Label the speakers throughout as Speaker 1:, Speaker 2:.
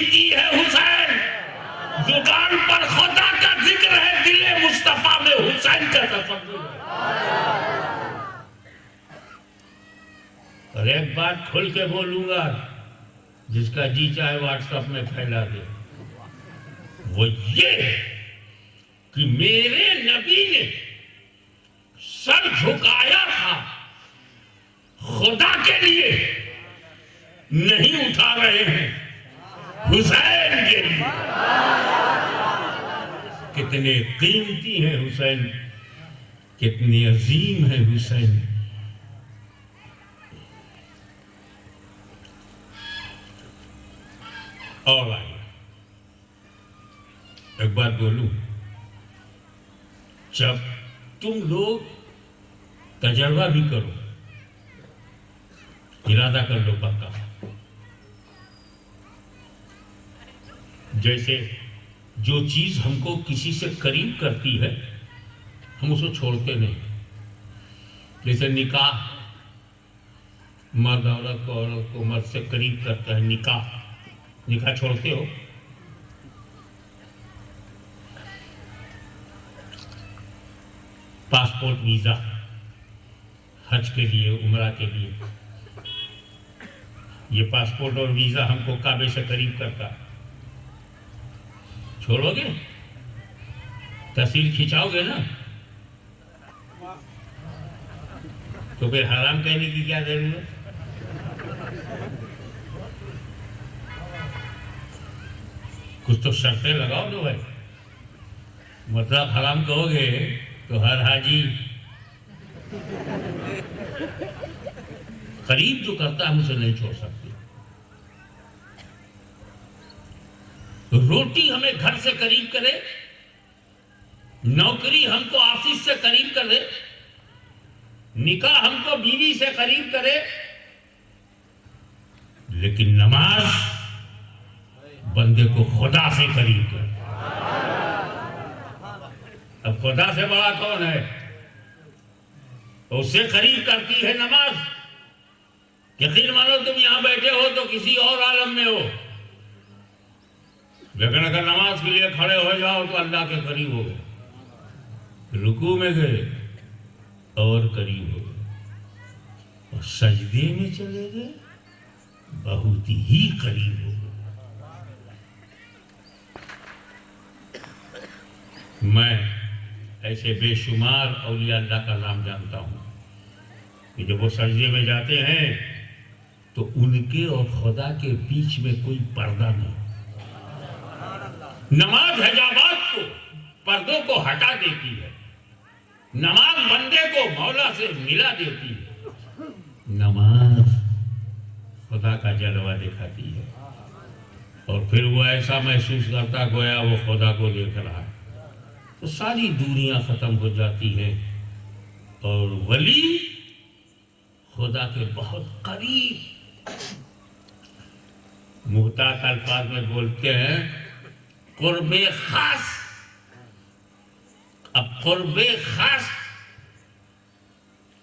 Speaker 1: کی ہے حسین، زبان پر خدا کا ذکر ہے، دل مصطفیٰ میں حسین کا تصور ہے۔ اور ایک بات کھل کے بولوں گا، جس کا جی چاہے واٹس ایپ میں پھیلا دے، وہ یہ کہ میرے نبی نے سر جھکایا تھا خدا کے لیے، نہیں اٹھا رہے ہیں حسین کے لیے۔ کتنے قیمتی ہیں حسین، کتنے عظیم ہیں حسین۔ اور آئیے ایک بات بولوں، جب تم لوگ تجربہ بھی کرو، ارادہ کر لو پکا، جیسے جو چیز ہم کو کسی سے قریب کرتی ہے ہم اسے چھوڑتے نہیں۔ جیسے نکاح، مرد عورت کو عورت کو مرد سے قریب کرتا ہے، نکاح چھوڑتے ہو؟ پاسپورٹ ویزا، حج کے لیے، عمرہ کے لیے، یہ پاسپورٹ اور ویزا ہم کو کعبے سے قریب کرتا، چھوڑو گے؟ تصویر کھینچاؤ گے نا؟ تو پھر حرام کہنے کی کیا ضرورت؟ کچھ تو شرطیں لگاؤ دو بھائی، مطلب حرام کہو گے تو ہر حاجی قریب جو کرتا ہم اسے نہیں چھوڑ سکتے۔ روٹی ہمیں گھر سے قریب کرے، نوکری ہم کو آفس سے قریب کرے، نکاح ہم کو بیوی سے قریب کرے، لیکن نماز بندے کو خدا سے قریب کرے۔ اب خدا سے بڑا کون ہے؟ اس سے قریب کرتی ہے نماز۔ یقین مانو تم یہاں بیٹھے ہو تو کسی اور عالم میں ہو، لیکن اگر نماز کے لیے کھڑے ہو جاؤ تو اللہ کے قریب ہو گئے، رکوع میں گئے اور قریب ہو گئے، اور سجدے میں چلے گئے بہت ہی قریب ہو گئے۔ میں ایسے بے شمار اولیاء اللہ کا نام جانتا ہوں کہ جب وہ سجدے میں جاتے ہیں تو ان کے اور خدا کے بیچ میں کوئی پردہ نہیں۔ نماز حجابات کو، پردوں کو ہٹا دیتی ہے، نماز بندے کو مولا سے ملا دیتی ہے، نماز خدا کا جلوہ دکھاتی ہے، اور پھر وہ ایسا محسوس کرتا گویا وہ خدا کو دیکھ رہا ہے، تو ساری دوریاں ختم ہو جاتی ہیں، اور ولی خدا کے بہت قریب، محتاط الفاظ میں بولتے ہیں قرب خاص۔ اب قرب خاص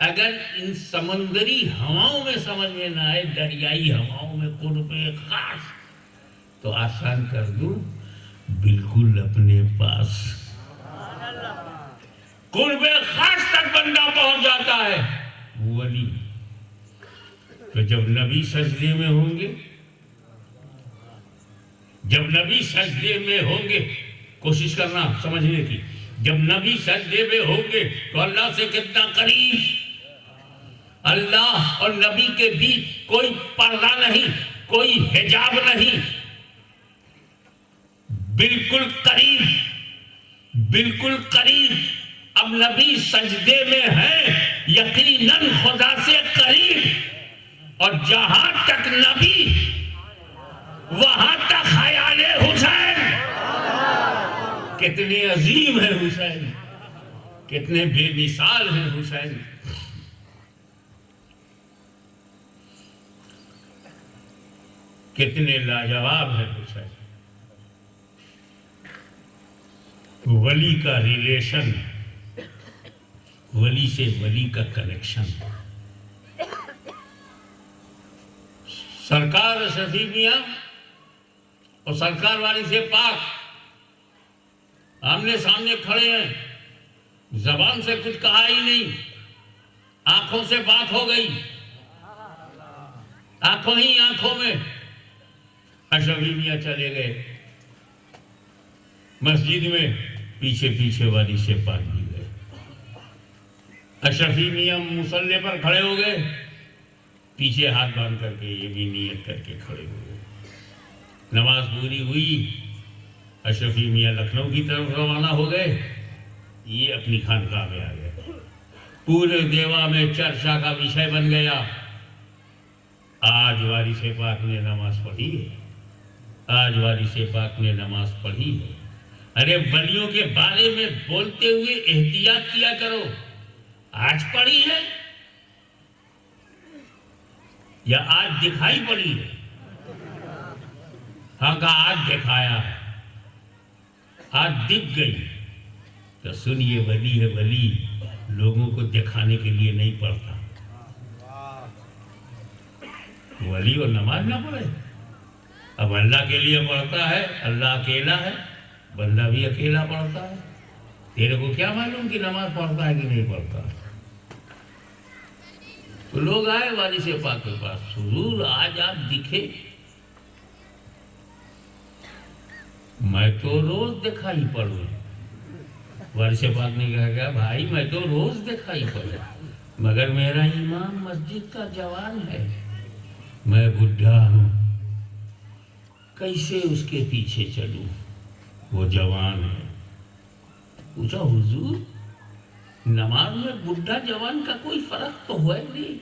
Speaker 1: اگر ان سمندری ہواؤں میں سمجھ میں نہ آئے، دریائی ہواؤں میں قرب خاص، تو آسان کر دوں، بالکل اپنے پاس قرب خاص تک بندہ پہنچ جاتا ہے ولی۔ تو جب نبی سجدے میں ہوں گے، جب نبی سجدے میں ہوں گے، کوشش کرنا سمجھنے کی، جب نبی سجدے میں ہوں گے تو اللہ سے کتنا قریب، اللہ اور نبی کے بیچ کوئی پردہ نہیں، کوئی حجاب نہیں، بالکل قریب، بالکل قریب۔ اب نبی سجدے میں ہیں، یقیناً خدا سے قریب، اور جہاں تک نبی وہاں تک خیال حسین۔ کتنے عظیم ہیں حسین، کتنے بے مثال ہیں حسین۔ کتنے لاجواب ہیں حسین۔ ولی کا ریلیشن، ولی سے ولی کا کنیکشن۔ سرکار شفیع میاں اور سرکار والی سے پاک آمنے سامنے کھڑے ہیں، زبان سے کچھ کہا ہی نہیں، آنکھوں سے بات ہو گئی، آنکھوں ہی آنکھوں میں۔ اشرفی میاں چلے گئے مسجد میں، پیچھے پیچھے والی سے پاک بھی گئے۔ اشرفی میاں مصلی پر کھڑے ہو گئے، پیچھے ہاتھ باندھ کر کے یہ بھی نیت کر کے کھڑے ہو گئے۔ نماز پوری ہوئی، اشرفی میاں لکھنؤ کی طرف روانہ ہو گئے، یہ اپنی خانقاہ میں آ گئے۔ پورے دیوا میں چرچا کا وشے بن گیا، آج وارث پاک نے نماز پڑھی ہے، آج وارث پاک نے نماز پڑھی ہے۔ ارے ولیوں کے بارے میں بولتے ہوئے احتیاط کیا کرو، آج پڑھی ہے یا آج دکھائی پڑی ہے؟ ہاں کہا آج دکھایا ہے، آج دکھ گئی تو سنیے، ولی ہے ولی، لوگوں کو دکھانے کے لیے نہیں پڑھتا۔ ولی اور نماز نہ پڑھے، اب اللہ کے لیے پڑھتا ہے، اللہ اکیلا ہے، بندہ بھی اکیلا پڑھتا ہے، تیرے کو کیا معلوم کہ نماز پڑھتا ہے کہ نہیں پڑھتا؟ تو لوگ آئے وارث پاک کے پاس، حضور آج آپ دکھے، میں تو روز دکھائی پڑھوں۔ وارث پاک نے کہا کہ بھائی میں تو روز دکھائی پڑھوں، مگر میرا امام مسجد کا جوان ہے، میں بڈھا ہوں، کیسے اس کے پیچھے چلوں؟ وہ جوان ہے۔ پوچھا حضور نماز میں بڈھا جوان کا کوئی فرق تو ہے نہیں؟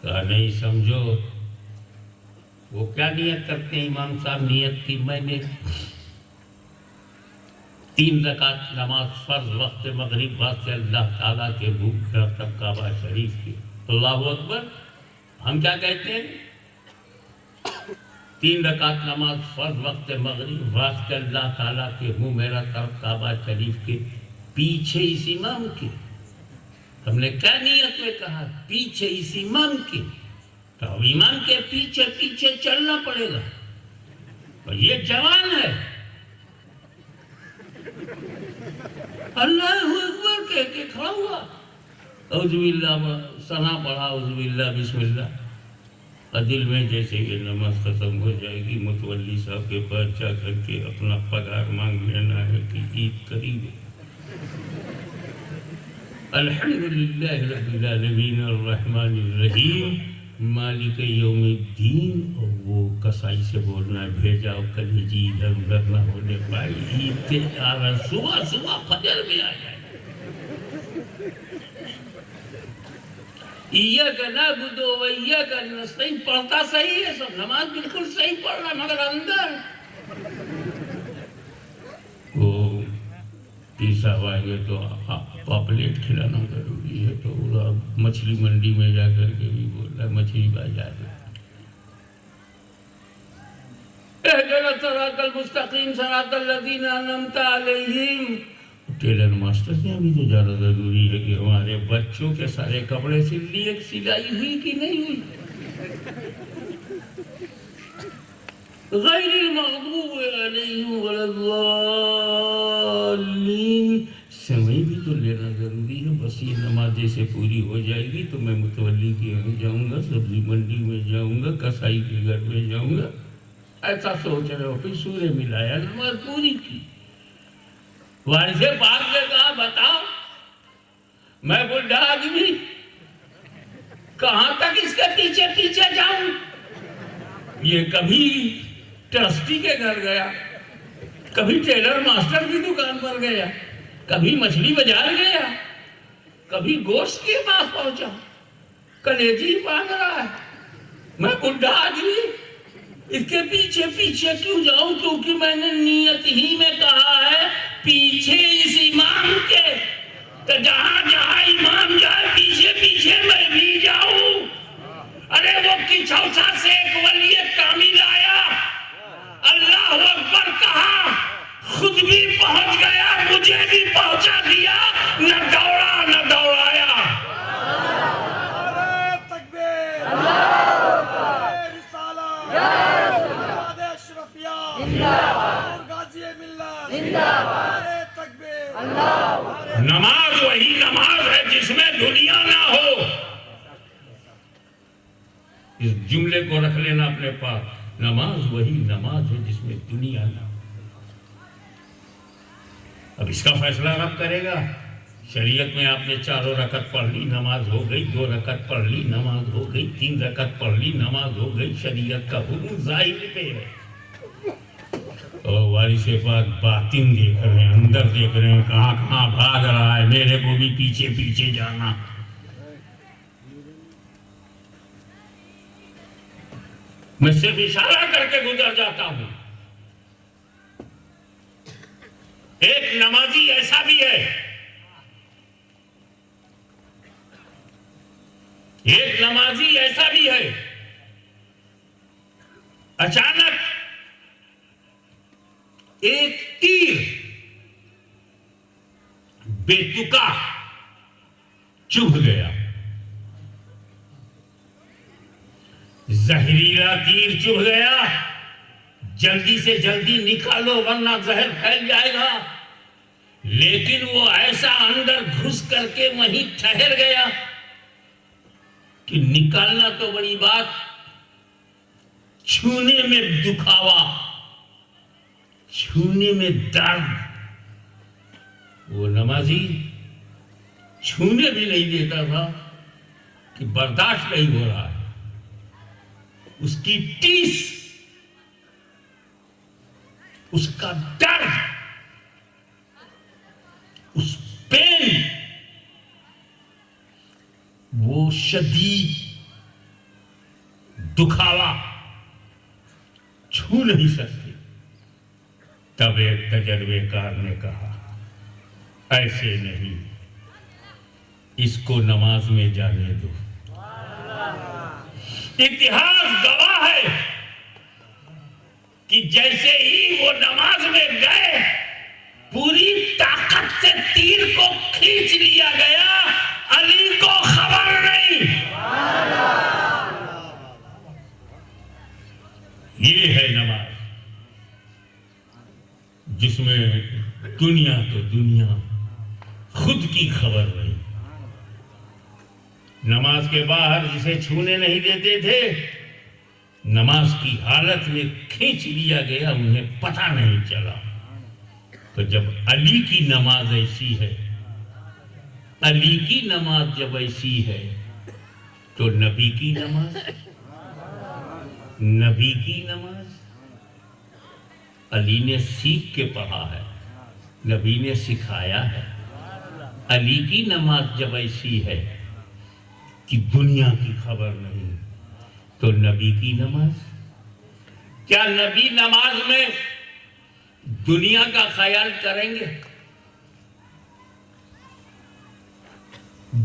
Speaker 1: کہا نہیں، سمجھو وہ کیا نیت کرتے ہیں امام صاحب؟ نیت کی میں نے 3 رکعت نماز فرض وقت مغرب واسطے اللہ تعالیٰ کے بھوک تب کعبہ شریف کی۔ اللہ اکبر۔ ہم کیا کہتے ہیں؟ 3 رکعت نماز فرض وقت مغرب واسطے اللہ تعالیٰ کے ہوں میرا طرف کعبہ شریف کے پیچھے اس امام کے۔ ہم نے کیا نیت میں کہا؟ پیچھے اس امام کے۔ تو امام کے پیچھے پیچھے چلنا پڑے گا، اور یہ جوان ہے۔ اللہ اکبر کہہ کے کھڑا ہوا، اعوذ باللہ ثنا پڑھا، اعوذ باللہ بسم اللہ، اور دل میں جیسے یہ نماز ختم ہو جائے گی متولی صاحب کے پاس جا کر کے اپنا پگار مانگ لینا ہے کہ عید قریب ہے۔ الحمدللہ رب العالمین الرحمن الرحیم مالک یوم الدین۔ اور وہ کسائی سے بولنا ہے بھیجا کلیجی ادھر ادھر نہ ہونے پائے، عید کے صبح صبح فجر میں آ جائے۔ ایاک نعبد و ایاک نستعین پڑھتا صحیح ہے، سب نماز بالکل صحیح پڑھ رہا، مگر اندر وہ پیسا ہوئے گے تو پاپلیٹ کھلانا ضروری ہے، تو مچھلی منڈی میں جا کر کے بھی بول رہا ہے مچھلی بازار میں اہدنا الصراط المستقیم صراط الذین انعمت علیہم۔ ٹیلر ماسٹر نے ابھی تو زیادہ ضروری ہے کہ ہمارے بچوں کے سارے کپڑے سل لیے، سلائی ہوئی کہ نہیں ہوئی؟ غیر المغضوب علیہم ولا الضالین۔ سمے بھی تو لینا ضروری ہے، بس یہ نماز جیسے پوری ہو جائے گی تو میں متولی کے یہاں جاؤں گا، سبزی منڈی میں جاؤں گا، کسائی کے گھر میں جاؤں گا، ایسا سوچ رہے ہو۔ پھر سورہ ملایا، نماز پوری کی۔ وارث پاک نے کہا بتاؤ میں بڈھا آدمی کہاں تک اس کے پیچھے پیچھے جاؤں؟ یہ کبھی ٹرسٹی کے گھر گیا، کبھی ٹیلر ماسٹر کی دکان پر گیا، کبھی مچھلی بازار گیا، کبھی گوشت کے پاس پہنچا، کلیجی مانگ رہا ہے۔ میں بڈھا آدمی اس کے پیچھے پیچھے کیوں جاؤں؟ کیونکہ میں نے نیت ہی میں کہا ہے پیچھے اس امام کے، تو جہاں جہاں امام جائے پیچھے پیچھے میں بھی جاؤں۔ ارے وہ کچھوسا سے ایک ولی کامل آیا، اللہ اکبر کہا، خود بھی پہنچ گیا، مجھے بھی پہنچا دیا، نہ دوڑا نہ دوڑایا۔
Speaker 2: اور غازی ملت نعرہ تکبیر
Speaker 1: نماز وہی نماز ہے جس میں دنیا نہ ہو. اس جملے کو رکھ لینا اپنے پاس. نماز وہی نماز ہے جس میں دنیا نہ ہو. اب اس کا فیصلہ رب کرے گا. شریعت میں آپ نے 4 رکعت پڑھ لی نماز ہو گئی, 2 رکعت پڑھ لی نماز ہو گئی, 3 رکعت پڑھ لی نماز ہو گئی. شریعت کا حکم ظاہر پہ ہے. اور وارث پاک باطن دیکھ رہے ہیں, اندر دیکھ رہے ہیں, کہاں کہاں بھاگ رہا ہے, میرے کو بھی پیچھے پیچھے جانا. میں صرف اشارہ کر کے گزر جاتا ہوں. ایک نمازی ایسا بھی ہے, ایک نمازی ایسا بھی ہے, اچانک ایک تیر بے تکا چبھ گیا. زہریلا تیر چبھ گیا, جلدی سے جلدی نکالو ورنہ زہر پھیل جائے گا. لیکن وہ ایسا اندر گھس کر کے وہیں ٹھہر گیا کہ نکالنا تو بڑی بات, چھونے میں دکھاوا, چھونے میں درد. وہ نمازی چھونے بھی نہیں دیتا تھا کہ برداشت نہیں ہو رہا ہے. اس کی ٹیس, اس کا درد, اس پین, وہ شدید دکھاوا چھو نہیں سکتے. تب ایک تجربے کار نے کہا ایسے نہیں, اس کو نماز میں جانے دو. اتہاس گواہ ہے کہ جیسے ہی وہ نماز میں گئے پوری طاقت سے تیر کو کھینچ لیا گیا, علی کو خبر نہیں. یہ ہے نماز جس میں دنیا تو دنیا, خود کی خبر نہیں. نماز کے باہر جسے چھونے نہیں دیتے تھے, نماز کی حالت میں کھینچ لیا گیا, انہیں پتہ نہیں چلا. تو جب علی کی نماز ایسی ہے, علی کی نماز جب ایسی ہے تو نبی کی نماز, نبی کی نماز علی نے سیکھ کے پڑھا ہے, نبی نے سکھایا ہے. علی کی نماز جب ایسی ہے کہ دنیا کی خبر نہیں تو نبی کی نماز. کیا نبی نماز میں دنیا کا خیال کریں گے؟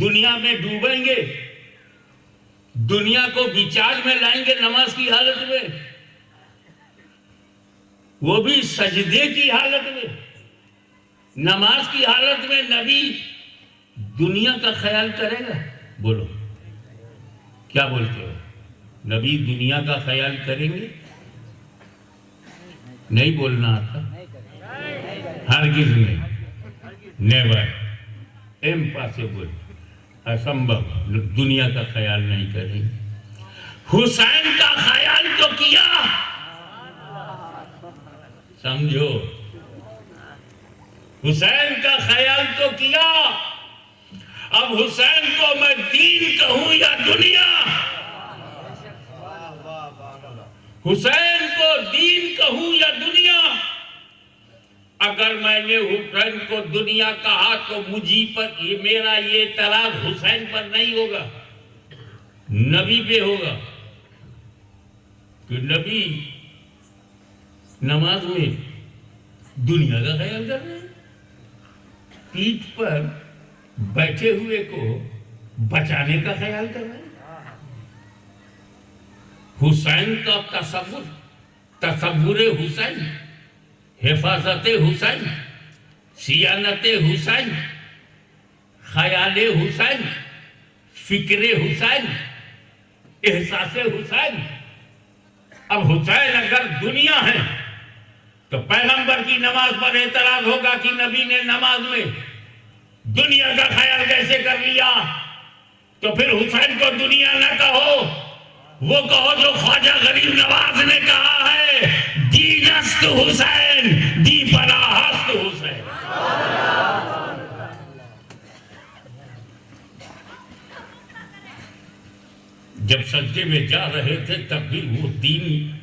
Speaker 1: دنیا میں ڈوبیں گے؟ دنیا کو بیچار میں لائیں گے نماز کی حالت میں؟ وہ بھی سجدے کی حالت میں. نماز کی حالت میں نبی دنیا کا خیال کرے گا؟ بولو کیا بولتے ہو؟ نبی دنیا کا خیال کریں گے؟ نہیں بولنا آتا, ہرگز نہیں, نیور, امپاسبل, اسمبھو. دنیا کا خیال نہیں کریں گے. حسین کا خیال تو کیا, سمجھو, حسین کا خیال تو کیا. اب حسین کو میں دین کہوں یا دنیا, حسین کو دین کہوں یا دنیا. اگر میں نے حسین کو دنیا کہا تو مجھے پر میرا یہ اعتراض حسین پر نہیں ہوگا, نبی پہ ہوگا. کہ نبی نماز میں دنیا کا خیال کر رہے ہیں, پیٹھ پر بیٹھے ہوئے کو بچانے کا خیال کر رہے ہیں. حسین کا تصور حسین, حفاظت حسین, سیانت حسین, خیال حسین, فکر حسین, احساس حسین. اب حسین اگر دنیا ہے تو پیغمبر کی نماز پر اعتراض ہوگا کہ نبی نے نماز میں دنیا کا خیال کیسے کر لیا؟ تو پھر حسین کو دنیا نہ کہو، وہ کہو جو خواجہ غریب نواز نے کہا ہے، دینست حسین دی پناہست حسین۔ جب سجدے میں جا رہے تھے تب بھی وہ دین،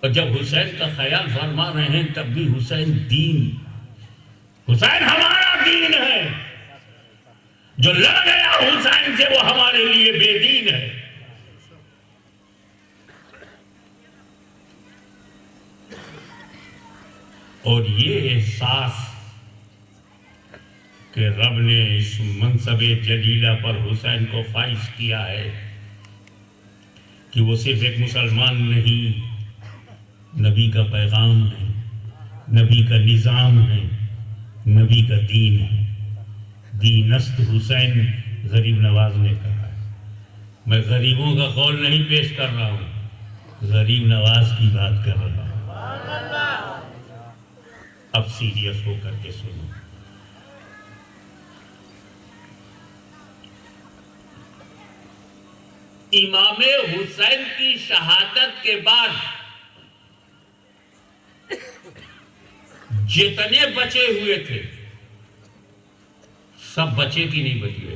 Speaker 1: اور جب حسین کا خیال فرما رہے ہیں تب بھی حسین دین۔ حسین ہمارا دین ہے، جو لڑ گیا حسین سے وہ ہمارے لیے بے دین ہے۔ اور یہ احساس کہ رب نے اس منصب جلیلہ پر حسین کو فائز کیا ہے کہ وہ صرف ایک مسلمان نہیں، نبی کا پیغام ہے، نبی کا نظام ہے، نبی کا دین ہے۔ دینست حسین غریب نواز نے کہا ہے۔ میں غریبوں کا قول نہیں پیش کر رہا ہوں، غریب نواز کی بات کر رہا ہوں۔ اب سیریس ہو کر کے سنو۔ امام حسین کی شہادت کے بعد جتنے بچے ہوئے تھے سب بچے کی نہیں بچے،